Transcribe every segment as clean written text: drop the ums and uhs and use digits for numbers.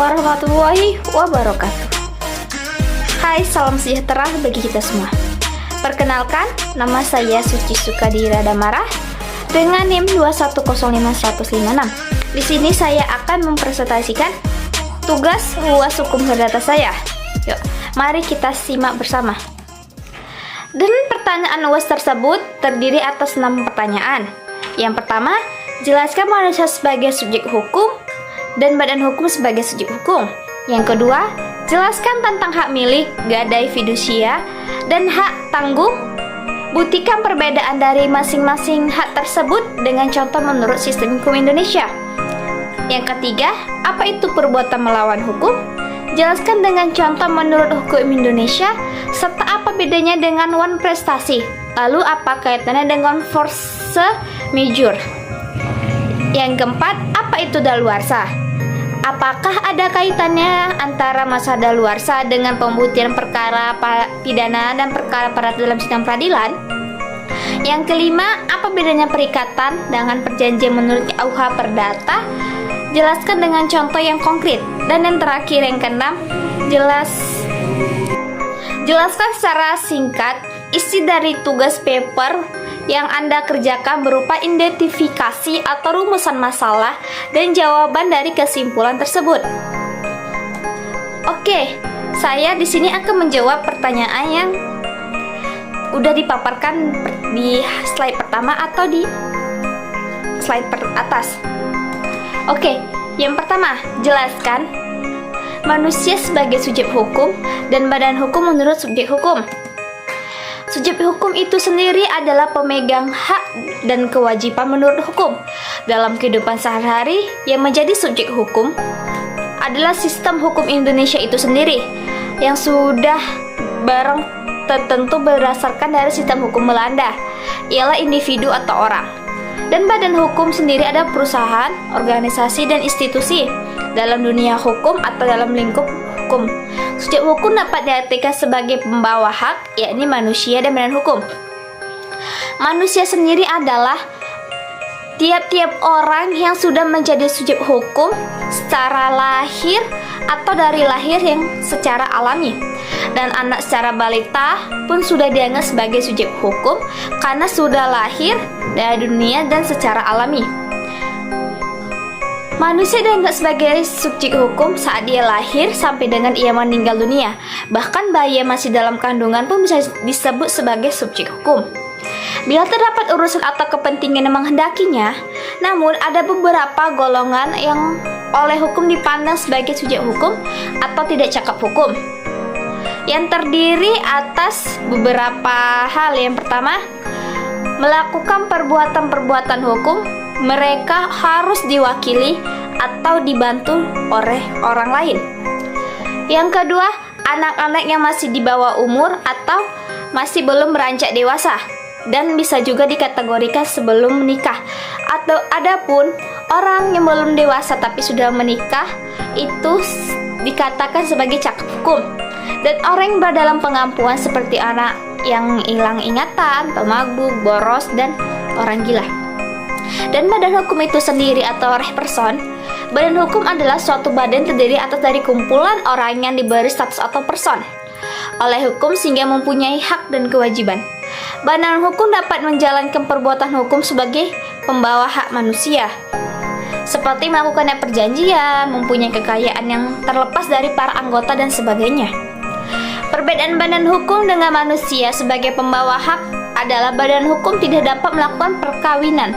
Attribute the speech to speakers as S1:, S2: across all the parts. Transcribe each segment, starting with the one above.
S1: warahmatullahi wabarakatuh. Hai, salam sejahtera bagi kita semua. Perkenalkan, nama saya Suci Sukadira Damara dengan NIM 2105156. Di sini saya akan mempresentasikan tugas UAS Hukum Perdata saya. Yuk, mari kita simak bersama. Dan pertanyaan UAS tersebut terdiri atas 6 pertanyaan. Yang pertama, jelaskan manusia sebagai subjek hukum dan badan hukum sebagai subjek hukum. Yang kedua, jelaskan tentang hak milik, gadai fidusia, dan hak tanggung. Buktikan perbedaan dari masing-masing hak tersebut dengan contoh menurut sistem hukum Indonesia. Yang ketiga, apa itu perbuatan melawan hukum? Jelaskan dengan contoh menurut hukum Indonesia, serta apa bedanya dengan wan prestasi. Lalu apa kaitannya dengan force majeure? Yang keempat, apa itu daluarsa? Apakah ada kaitannya antara masa daluarsa dengan pembuktian perkara pidana dan perkara perdata dalam sidang peradilan? Yang kelima, apa bedanya perikatan dengan perjanjian menurut KUH Perdata? Jelaskan dengan contoh yang konkret. Dan yang terakhir, yang keenam, jelaskan secara singkat isi dari tugas paper yang Anda kerjakan berupa identifikasi atau rumusan masalah dan jawaban dari kesimpulan tersebut. Oke, saya di sini akan menjawab pertanyaan yang udah dipaparkan di slide pertama atau di slide atas. Oke, yang pertama, jelaskan manusia sebagai subjek hukum dan badan hukum menurut subjek hukum. Subjek hukum itu sendiri adalah pemegang hak dan kewajiban menurut hukum. Dalam kehidupan sehari-hari, yang menjadi subjek hukum adalah sistem hukum Indonesia itu sendiri, yang sudah barang tertentu berdasarkan dari sistem hukum Belanda, ialah individu atau orang. Dan badan hukum sendiri ada perusahaan, organisasi, dan institusi dalam dunia hukum atau dalam lingkup hukum. Subjek hukum dapat diartikan sebagai pembawa hak, yakni manusia dan badan hukum. Manusia sendiri adalah tiap-tiap orang yang sudah menjadi subjek hukum secara lahir atau dari lahir yang secara alami. Dan anak secara balita pun sudah dianggap sebagai subjek hukum karena sudah lahir dari dunia dan secara alami. Manusia dianggap sebagai subjek hukum saat dia lahir sampai dengan ia meninggal dunia. Bahkan bayi yang masih dalam kandungan pun bisa disebut sebagai subjek hukum. Bila terdapat urusan atau kepentingan yang menghendakinya, namun ada beberapa golongan yang oleh hukum dipandang sebagai subjek hukum atau tidak cakap hukum, yang terdiri atas beberapa hal. Yang pertama, melakukan perbuatan-perbuatan hukum, mereka harus diwakili atau dibantu oleh orang lain. Yang kedua, anak-anak yang masih di bawah umur atau masih belum beranjak dewasa dan bisa juga dikategorikan sebelum menikah. Atau adapun orang yang belum dewasa tapi sudah menikah, itu dikatakan sebagai cakap hukum. Dan orang yang berada dalam pengampuan seperti anak yang hilang ingatan, pemabuk, boros, dan orang gila. Dan badan hukum itu sendiri atau rehperson, badan hukum adalah suatu badan terdiri atas dari kumpulan orang yang diberi status atau person oleh hukum sehingga mempunyai hak dan kewajiban. Badan hukum dapat menjalankan perbuatan hukum sebagai pembawa hak manusia, seperti melakukan perjanjian, mempunyai kekayaan yang terlepas dari para anggota dan sebagainya. Perbedaan badan hukum dengan manusia sebagai pembawa hak adalah badan hukum tidak dapat melakukan perkawinan,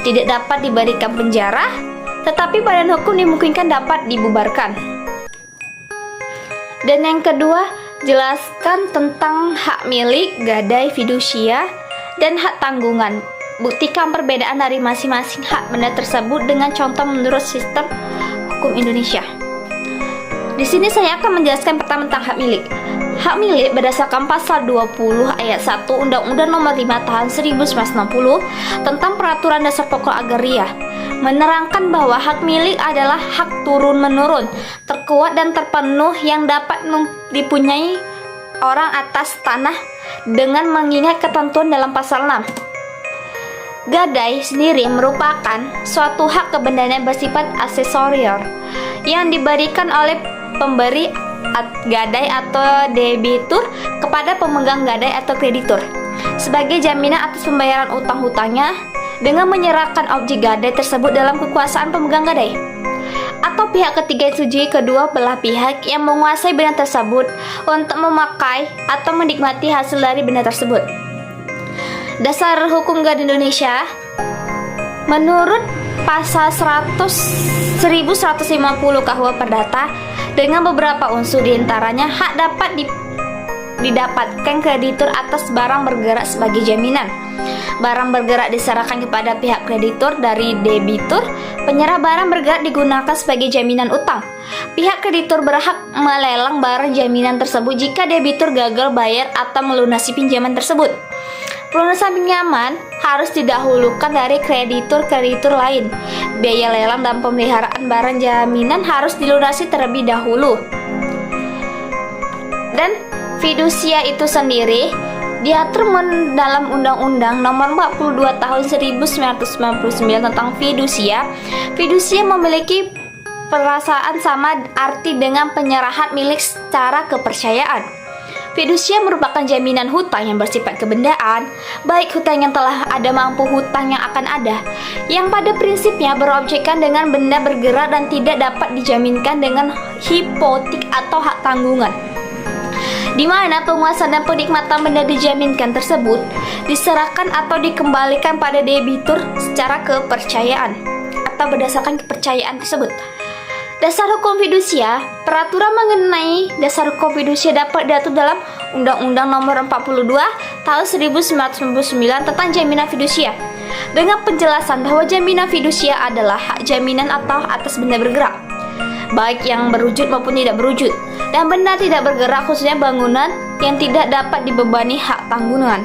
S1: tidak dapat diberikan penjara, tetapi badan hukum dimungkinkan dapat dibubarkan. Dan yang kedua, jelaskan tentang hak milik, gadai fidusia, dan hak tanggungan. Buktikan perbedaan dari masing-masing hak benda tersebut dengan contoh menurut sistem hukum Indonesia. Di sini saya akan menjelaskan pertama tentang hak milik. Hak milik berdasarkan pasal 20 ayat 1 Undang-Undang Nomor 5 Tahun 1960 tentang Peraturan Dasar Pokok Agraria menerangkan bahwa hak milik adalah hak turun-menurun, terkuat dan terpenuh yang dapat dipunyai orang atas tanah dengan mengingat ketentuan dalam pasal 6. Gadai sendiri merupakan suatu hak kebendaan yang bersifat aksesorior yang diberikan oleh pemberi gadai atau debitur kepada pemegang gadai atau kreditur sebagai jaminan atas pembayaran utang-hutangnya dengan menyerahkan objek gadai tersebut dalam kekuasaan pemegang gadai atau pihak ketiga yang setujui kedua belah pihak yang menguasai benda tersebut untuk memakai atau menikmati hasil dari benda tersebut. Dasar hukum gadai Indonesia menurut pasal 1150 KUH Perdata dengan beberapa unsur diantaranya hak dapat didapatkan kreditur atas barang bergerak sebagai jaminan. Barang bergerak diserahkan kepada pihak kreditur dari debitur. Penyerah barang bergerak digunakan sebagai jaminan utang. Pihak kreditur berhak melelang barang jaminan tersebut jika debitur gagal bayar atau melunasi pinjaman tersebut. Pelunasan pinjaman harus didahulukan dari kreditur-kreditur lain. Biaya lelang dan pemeliharaan barang jaminan harus dilunasi terlebih dahulu. Dan fidusia itu sendiri diatur dalam Undang-Undang Nomor 42 Tahun 1999 tentang fidusia. Fidusia memiliki perasaan sama arti dengan penyerahan milik secara kepercayaan. Fidusia merupakan jaminan hutang yang bersifat kebendaan, baik hutang yang telah ada maupun hutang yang akan ada, yang pada prinsipnya berobjekkan dengan benda bergerak dan tidak dapat dijaminkan dengan hipotek atau hak tanggungan, di mana penguasaan dan penikmatan benda dijaminkan tersebut diserahkan atau dikembalikan pada debitur secara kepercayaan atau berdasarkan kepercayaan tersebut. Dasar hukum fidusia, peraturan mengenai dasar hukum fidusia dapat diatur dalam Undang-Undang Nomor 42 Tahun 1999 tentang jaminan fidusia, dengan penjelasan bahwa jaminan fidusia adalah hak jaminan atau atas benda bergerak, baik yang berwujud maupun tidak berwujud, dan benda tidak bergerak khususnya bangunan yang tidak dapat dibebani hak tanggungan.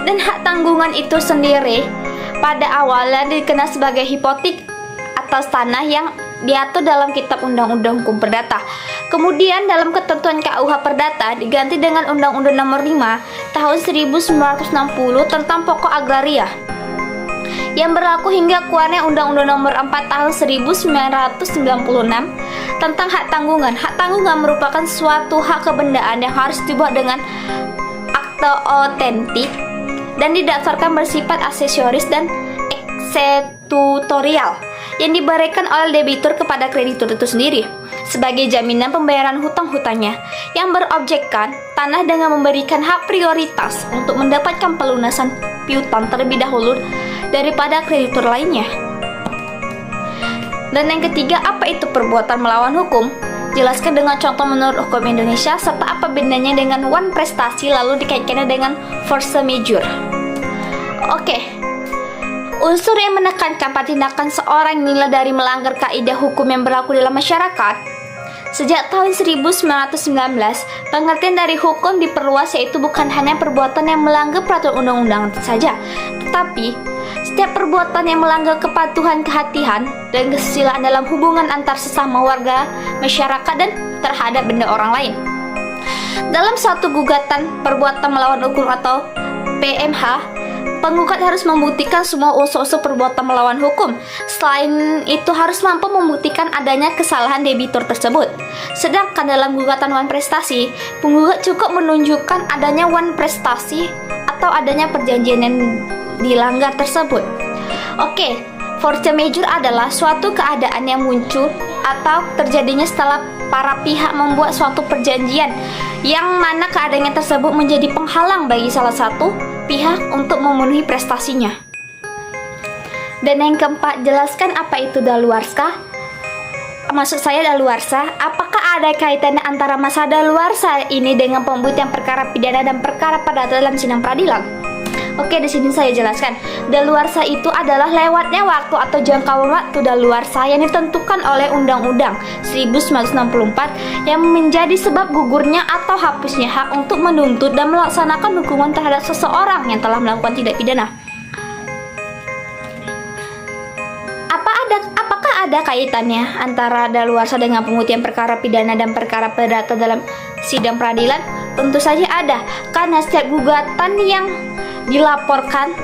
S1: Dan hak tanggungan itu sendiri pada awalnya dikenal sebagai hipotek atas tanah yang diatur dalam Kitab Undang-Undang Hukum Perdata. Kemudian dalam ketentuan KUH Perdata diganti dengan Undang-Undang Nomor 5 Tahun 1960 tentang pokok agraria yang berlaku hingga keluarnya Undang-Undang Nomor 4 Tahun 1996 tentang hak tanggungan. Hak tanggungan merupakan suatu hak kebendaan yang harus dibuat dengan akte otentik dan didasarkan bersifat aksesoris dan eksekutorial yang diberikan oleh debitur kepada kreditur itu sendiri sebagai jaminan pembayaran hutang-hutangnya, yang berobjekkan tanah dengan memberikan hak prioritas untuk mendapatkan pelunasan piutang terlebih dahulu daripada kreditur lainnya. Dan yang ketiga, apa itu perbuatan melawan hukum? Jelaskan dengan contoh menurut hukum Indonesia serta apa bedanya dengan wan prestasi lalu dikaitkannya dengan force majeure. Unsur yang menekankan pada tindakan seorang nilai dari melanggar kaidah hukum yang berlaku dalam masyarakat. Sejak tahun 1919, pengertian dari hukum diperluas, yaitu bukan hanya perbuatan yang melanggar peraturan undang-undang saja, tetapi setiap perbuatan yang melanggar kepatuhan, kehati-hatian, dan kesusilaan dalam hubungan antar sesama warga, masyarakat, dan terhadap benda orang lain. Dalam suatu gugatan perbuatan melawan hukum atau PMH, penggugat harus membuktikan semua unsur-unsur perbuatan melawan hukum. Selain itu harus mampu membuktikan adanya kesalahan debitur tersebut. Sedangkan dalam gugatan wan prestasi, penggugat cukup menunjukkan adanya wan prestasi atau adanya perjanjian yang dilanggar tersebut. Force majeure adalah suatu keadaan yang muncul atau terjadinya setelah para pihak membuat suatu perjanjian yang mana keadaannya tersebut menjadi penghalang bagi salah satu pihak untuk memenuhi prestasinya. Dan yang keempat, jelaskan apa itu daluarsa. Maksud saya daluarsa, apakah ada kaitannya antara masa daluarsa ini dengan pembuktian perkara pidana dan perkara perdata dalam sidang peradilan? Di sini saya jelaskan. Daluarsa itu adalah lewatnya waktu atau jangka waktu daluarsa yang ditentukan oleh Undang-Undang 1964 yang menjadi sebab gugurnya atau hapusnya hak untuk menuntut dan melaksanakan hukuman terhadap seseorang yang telah melakukan tindak pidana. Apakah ada kaitannya antara daluarsa dengan pembuktian perkara pidana dan perkara perdata dalam sidang peradilan? Tentu saja ada, karena setiap gugatan yang dilaporkan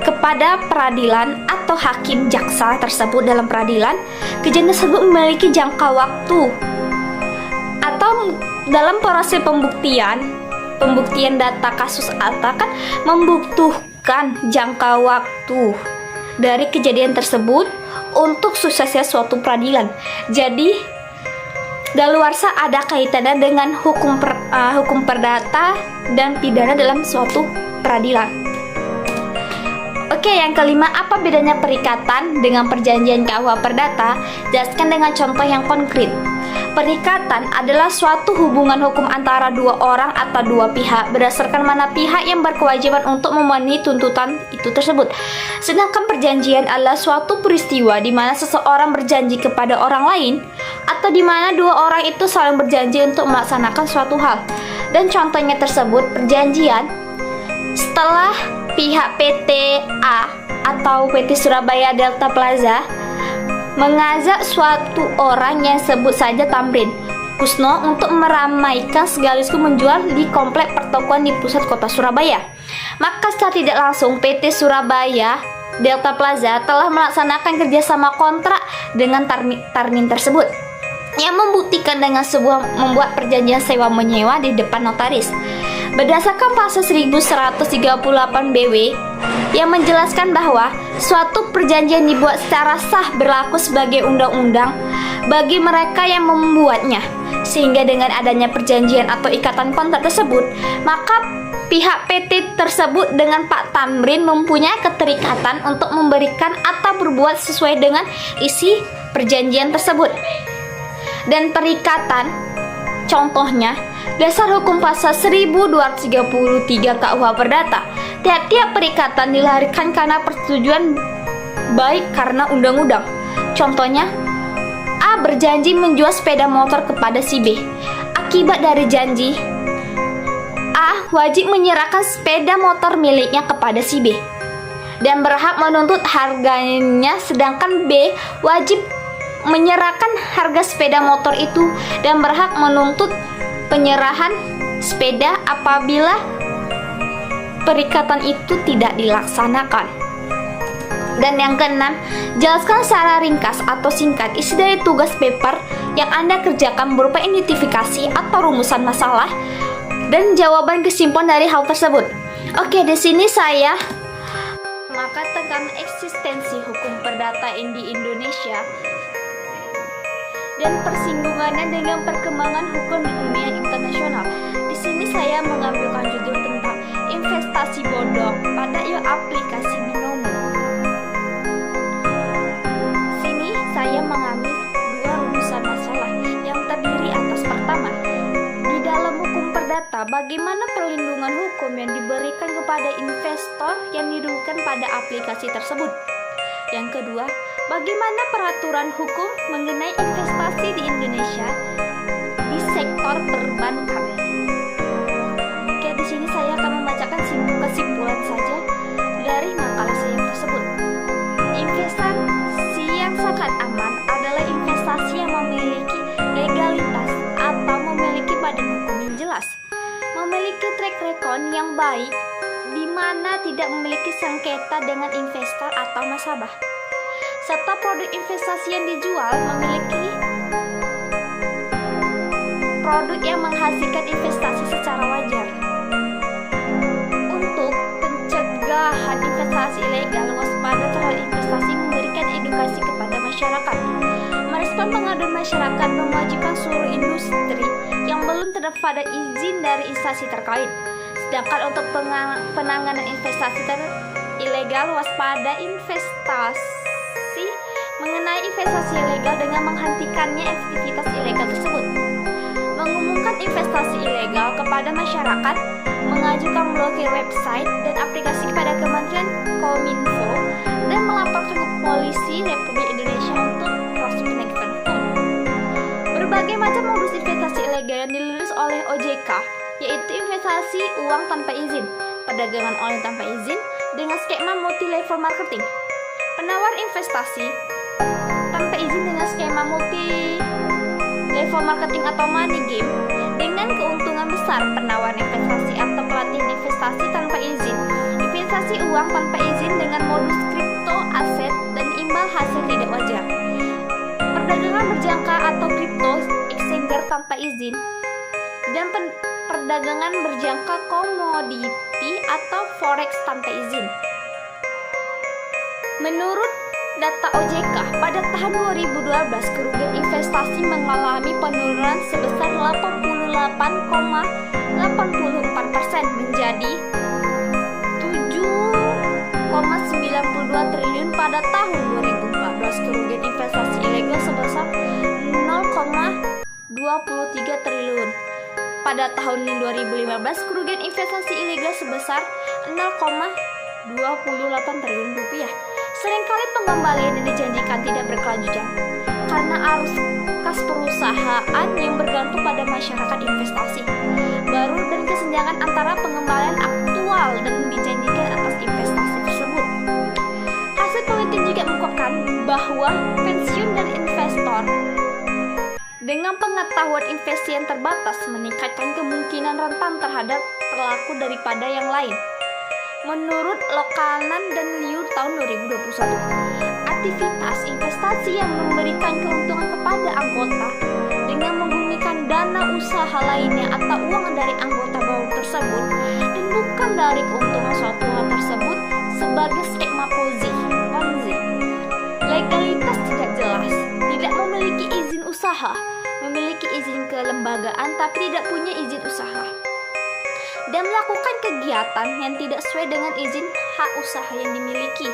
S1: kepada peradilan atau hakim jaksa tersebut dalam peradilan, kejadian tersebut memiliki jangka waktu atau dalam proses pembuktian data kasus ATA kan membutuhkan jangka waktu dari kejadian tersebut untuk suksesnya suatu peradilan. Jadi daluarsa ada kaitannya dengan hukum perdata dan pidana dalam suatu peradilan. Oke, yang kelima, apa bedanya perikatan dengan perjanjian KUH perdata? Jelaskan dengan contoh yang konkret. Perikatan adalah suatu hubungan hukum antara dua orang atau dua pihak berdasarkan mana pihak yang berkewajiban untuk memenuhi tuntutan itu tersebut. Sedangkan perjanjian adalah suatu peristiwa di mana seseorang berjanji kepada orang lain atau di mana dua orang itu saling berjanji untuk melaksanakan suatu hal. Dan contohnya tersebut perjanjian setelah pihak PT A atau PT Surabaya Delta Plaza mengajak suatu orang yang sebut saja Tamrin Kusno untuk meramaikan sekaligus menjual di komplek pertokoan di pusat kota Surabaya. Maka secara tidak langsung PT Surabaya Delta Plaza telah melaksanakan kerjasama kontrak dengan Tarmin tersebut, yang membuktikan dengan membuat perjanjian sewa menyewa di depan notaris. Berdasarkan pasal 1138 BW yang menjelaskan bahwa suatu perjanjian dibuat secara sah berlaku sebagai undang-undang bagi mereka yang membuatnya, sehingga dengan adanya perjanjian atau ikatan kontrak tersebut, maka pihak PT tersebut dengan Pak Tamrin mempunyai keterikatan untuk memberikan atau berbuat sesuai dengan isi perjanjian tersebut. Dan perikatan contohnya dasar hukum pasal 1233 KUH Perdata. Tiap-tiap perikatan dilahirkan karena persetujuan baik karena undang-undang. Contohnya, A berjanji menjual sepeda motor kepada si B. Akibat dari janji, A wajib menyerahkan sepeda motor miliknya kepada si B dan berhak menuntut harganya, sedangkan B wajib menyerahkan harga sepeda motor itu dan berhak menuntut penyerahan sepeda apabila perikatan itu tidak dilaksanakan. Dan yang keenam, jelaskan secara ringkas atau singkat isi dari tugas paper yang Anda kerjakan berupa identifikasi atau rumusan masalah dan jawaban kesimpulan dari hal tersebut. Oke, di sini saya mengatakan eksistensi hukum perdata di Indonesia dan persinggungannya dengan perkembangan hukum di dunia internasional. Di sini saya mengambilkan judul tentang investasi bodong pada aplikasi binomo. Sini saya mengambil dua rumusan masalah yang terdiri atas pertama, di dalam hukum perdata bagaimana perlindungan hukum yang diberikan kepada investor yang dirugikan pada aplikasi tersebut. Yang kedua, bagaimana peraturan hukum mengenai investasi di Indonesia di sektor perbankan. Oke, di sini saya akan membacakan kesimpulan saja dari makalah saya tersebut. Investasi yang sangat aman adalah investasi yang memiliki legalitas atau memiliki badan hukum yang jelas, memiliki track record yang baik, di mana tidak memiliki sengketa dengan investor atau nasabah, serta produk investasi yang dijual memiliki produk yang menghasilkan investasi secara wajar. Untuk pencegahan investasi ilegal, waspada terhadap investasi, memberikan edukasi kepada masyarakat, merespon pengaduan masyarakat, mewajibkan seluruh industri yang belum terdaftar izin dari instansi terkait. Sedangkan untuk penanganan investasi ilegal, waspada investasi mengenai investasi ilegal dengan menghentikannya aktivitas ilegal tersebut, mengumumkan investasi ilegal kepada masyarakat, mengajukan blokir website dan aplikasi kepada Kementerian Kominfo, dan melaporkan ke Polisi Republik Indonesia untuk proses penegakan hukum. Berbagai macam modus investasi ilegal yang dirilis oleh OJK, yaitu investasi uang tanpa izin, perdagangan online tanpa izin dengan skema multi-level marketing, penawar investasi tanpa izin dengan skema multi-level marketing atau money game dengan keuntungan besar, penawar investasi atau pelatihan investasi tanpa izin, investasi transaksi uang tanpa izin dengan modus kripto aset dan imbal hasil tidak wajar. Perdagangan berjangka atau crypto exchanger tanpa izin dan perdagangan berjangka komoditi atau forex tanpa izin. Menurut data OJK, pada tahun 2012 kerugian investasi mengalami penurunan sebesar 88,84% menjadi 7,92 triliun. Pada tahun 2014 kerugian investasi ilegal sebesar 0,23 triliun. Pada tahun 2015 kerugian investasi ilegal sebesar 0,28 triliun rupiah. Seringkali pengembalian yang dijanjikan tidak berkelanjutan karena arus kas perusahaan yang bergantung pada masyarakat investasi baru dan kesenjangan antara pengembalian aktual dan dijanjikan atas investasi tersebut. Hasil penelitian juga mengungkapkan bahwa pensiun dan investor dengan pengetahuan investasi yang terbatas meningkatkan kemungkinan rentan terhadap perilaku daripada yang lain. Menurut Lokanan dan Liu tahun 2021, aktivitas investasi yang memberikan keuntungan kepada anggota dengan menggunakan dana usaha lainnya atau uang dari anggota baru tersebut dan bukan dari keuntungan suatu hal tersebut sebagai skema Ponzi. Legalitas tidak jelas, tidak memiliki izin usaha, memiliki izin kelembagaan tapi tidak punya izin usaha, dan melakukan kegiatan yang tidak sesuai dengan izin hak usaha yang dimiliki.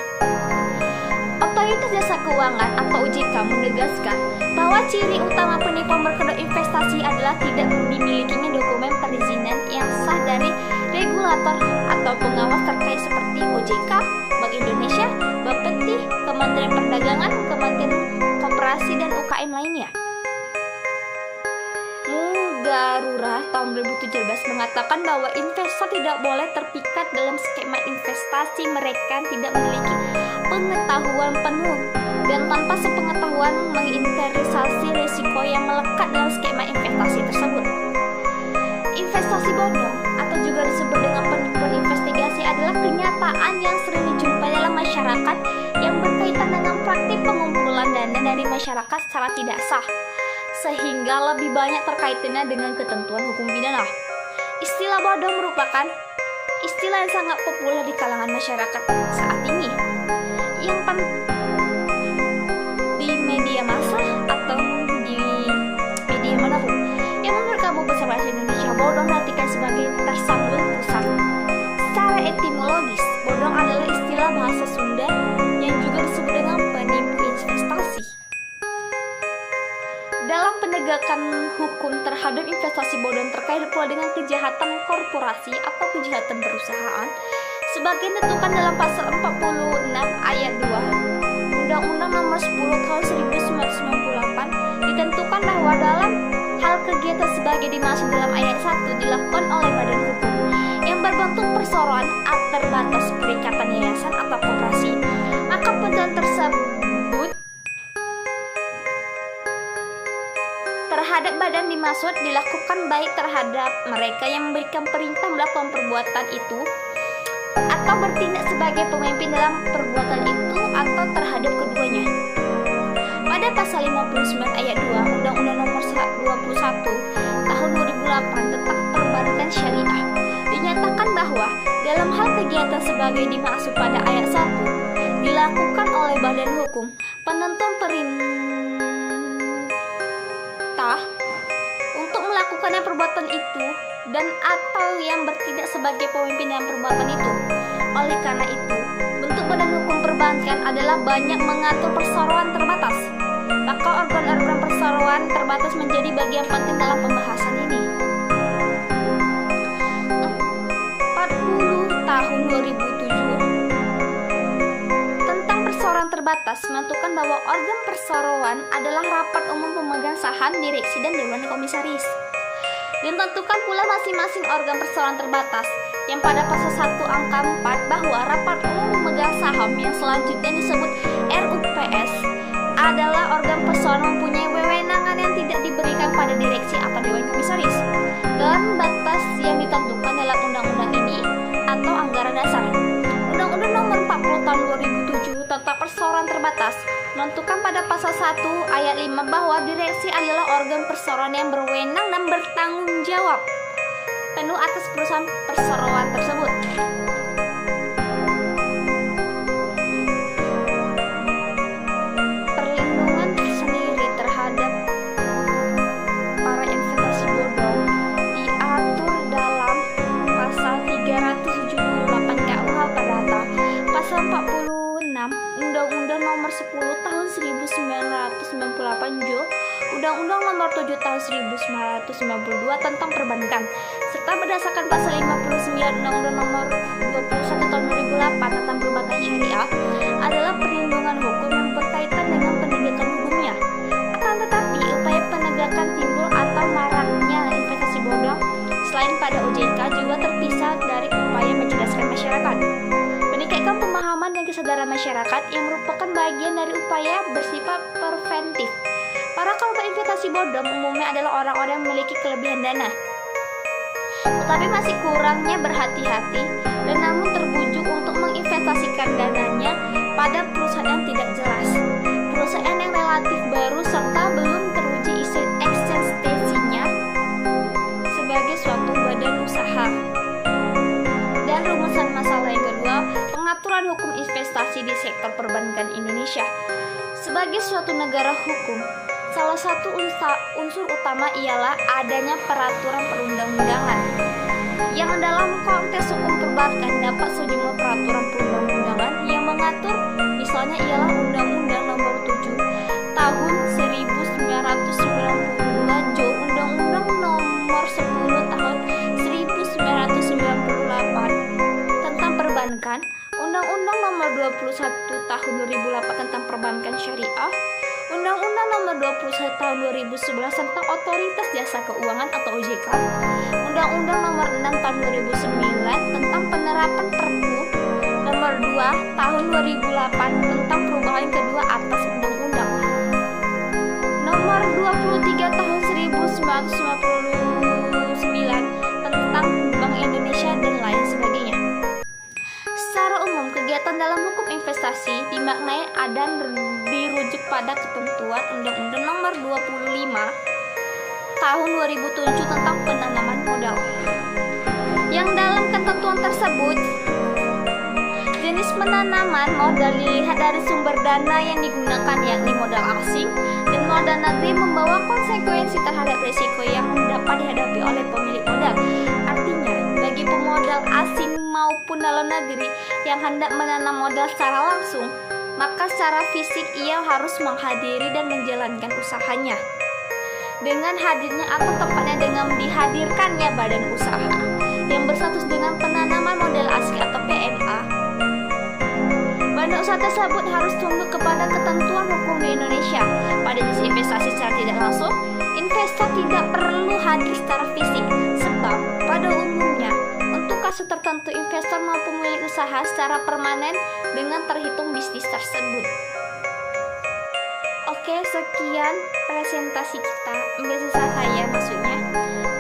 S1: Otoritas Jasa Keuangan atau OJK menegaskan bahwa ciri utama penipuan berkedok investasi adalah tidak dimilikinya dokumen perizinan yang sah dari regulator atau pengawas terkait seperti OJK, Bank Indonesia, Bapeti, Kementerian Perdagangan, Kementerian Koperasi, dan UKM lainnya. Garura tahun 2017 mengatakan bahwa investor tidak boleh terpikat dalam skema investasi mereka tidak memiliki pengetahuan penuh dan tanpa sepengetahuan menginventarisasi risiko yang melekat dalam skema investasi tersebut. Investasi bodong atau juga disebut dengan penipuan investigasi adalah kenyataan yang sering dijumpai dalam masyarakat yang berkaitan dengan praktik pengumpulan dana dari masyarakat secara tidak sah, sehingga lebih banyak terkaitannya dengan ketentuan hukum pidana. Istilah bodong merupakan istilah yang sangat populer di kalangan masyarakat saat ini, yang di media massa atau di media manapun. Yang menurut kamu besar bahasa Indonesia, bodong diartikan sebagai tersambung pusat. Secara etimologis, bodong adalah istilah bahasa Sunda yang juga disebut dengan penipu investasi. Dalam penegakan hukum terhadap investasi bodong terkait pula dengan kejahatan korporasi atau kejahatan perusahaan sebagai ditentukan dalam pasal 46 ayat 2 Undang-Undang Nomor 10 Tahun 1998, ditentukan bahwa dalam hal kegiatan sebagai dimaksud dalam ayat 1 dilakukan oleh badan hukum yang berbentuk perseroan terbatas, perikatan, yayasan atau koperasi, maka penentuan tersebut terhadap badan dimaksud dilakukan baik terhadap mereka yang memberikan perintah melakukan perbuatan itu atau bertindak sebagai pemimpin dalam perbuatan itu atau terhadap keduanya. Pada pasal 59 ayat 2 Undang-Undang Nomor 21 Tahun 2008 tentang Perbankan Syariah dinyatakan bahwa dalam hal kegiatan sebagai dimaksud pada ayat 1 dilakukan oleh badan hukum penentuan perintah untuk melakukannya perbuatan itu dan atau yang bertindak sebagai pemimpin dalam perbuatan itu. Oleh karena itu, bentuk badan hukum perbankan adalah banyak mengatur perseroan terbatas. Maka organ-organ perseroan terbatas menjadi bagian penting dalam pembahasan ini. 40 tahun 2007 tentang perseroan terbatas menentukan bahwa organ perseroan adalah rapat umum pemegang saham, direksi, dan dewan komisaris. Ditentukan pula masing-masing organ perseroan terbatas yang pada pasal 1 angka 4 bahwa rapat umum pemegang saham yang selanjutnya disebut RUPS adalah organ perseroan mempunyai wewenangan yang tidak diberikan pada direksi atau dewan komisaris dalam batas yang ditentukan dalam undang-undang ini atau anggaran dasar. tahun 2007 tentang perseroan terbatas menentukan pada pasal 1 ayat 5 bahwa direksi adalah organ perseroan yang berwenang dan bertanggung jawab penuh atas perusahaan perseroan tersebut. Perlindungan sendiri terhadap para investasi bodong diatur dalam pasal 378 KUH Perdata, pasal 46 Undang-Undang Nomor 10 Tahun 1998 Jo, Undang-Undang Nomor 7 Tahun 1992 tentang Perbankan, serta berdasarkan pasal 59 Undang-Undang Nomor 21 Tahun 2008 tentang Perbankan Syariah adalah perlindungan hukum yang berkaitan dengan penegakan hukumnya. Akan tetapi, upaya penegakan timbul atau maraknya investasi bodong selain pada OJK juga terpisah dari upaya mencerdaskan masyarakat, meningkatkan pemahaman dan kesadaran masyarakat yang merupakan bagian dari upaya bersifat preventif. Para korban investasi bodong umumnya adalah orang-orang yang memiliki kelebihan dana, tetapi masih kurangnya berhati-hati dan namun terbujuk untuk menginvestasikan dananya pada perusahaan yang tidak jelas, perusahaan yang relatif baru serta belum teruji eksistensinya sebagai suatu badan usaha. Dan rumusan masalah yang kedua, pengaturan hukum investasi di sektor perbankan Indonesia. Sebagai suatu negara hukum, salah satu unsur utama ialah adanya peraturan perundang-undangan. Yang dalam konteks hukum perbankan dapat sejumlah peraturan perundang-undangan yang mengatur, misalnya ialah Undang-Undang Nomor 7 Tahun 1992 Jo, Undang-Undang Nomor 10 Tahun 1998 tentang Perbankan, Undang-Undang Nomor 21 Tahun 2008 tentang Perbankan Syariah, Undang-Undang Nomor 21 Tahun 2011 tentang Otoritas Jasa Keuangan atau OJK, Undang-Undang Nomor 6 Tahun 2009 tentang penerapan Perpu Nomor 2 Tahun 2008 tentang perubahan kedua atas Undang-Undang Nomor 23 Tahun 1999 tentang Bank Indonesia dan lain sebagainya. Secara umum, kegiatan dalam hukum investasi dimaknai dan dirujuk pada ketentuan Undang-Undang Nomor 25 Tahun 2007 tentang penanaman modal. Yang dalam ketentuan tersebut, jenis penanaman modal dilihat dari sumber dana yang digunakan, yakni modal asing dan modal negeri, membawa konsekuensi terhadap risiko yang dapat dihadapi oleh pemilik modal. Artinya, bagi pemodal asing maupun dalam negeri yang hendak menanam modal secara langsung, maka secara fisik ia harus menghadiri dan menjalankan usahanya. Dengan hadirnya atau tepatnya dengan dihadirkannya badan usaha yang berstatus dengan penanaman modal asing atau PMA, badan usaha tersebut harus tunduk kepada ketentuan hukum di Indonesia. Pada jenis investasi secara tidak langsung, investor tidak perlu hadir secara fisik, sebab pada umumnya untuk kasus tertentu investor maupun pemilik usaha secara permanen dengan terhitung bisnis tersebut. Oke, sekian presentasi kita, saya maksudnya,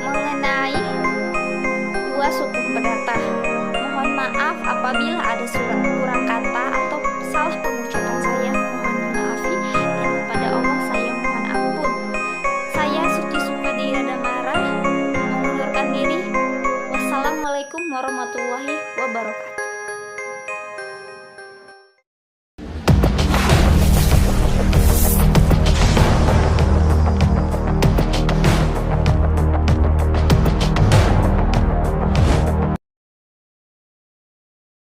S1: mengenai dua suku perdata. Mohon maaf apabila ada surat kurang kata atau salah pengucapan saya, mohon dimaafi, dan kepada Allah saya mohon ampun. Saya Suci Sukadira Damara mengundurkan diri. Wassalamualaikum warahmatullahi wabarakatuh.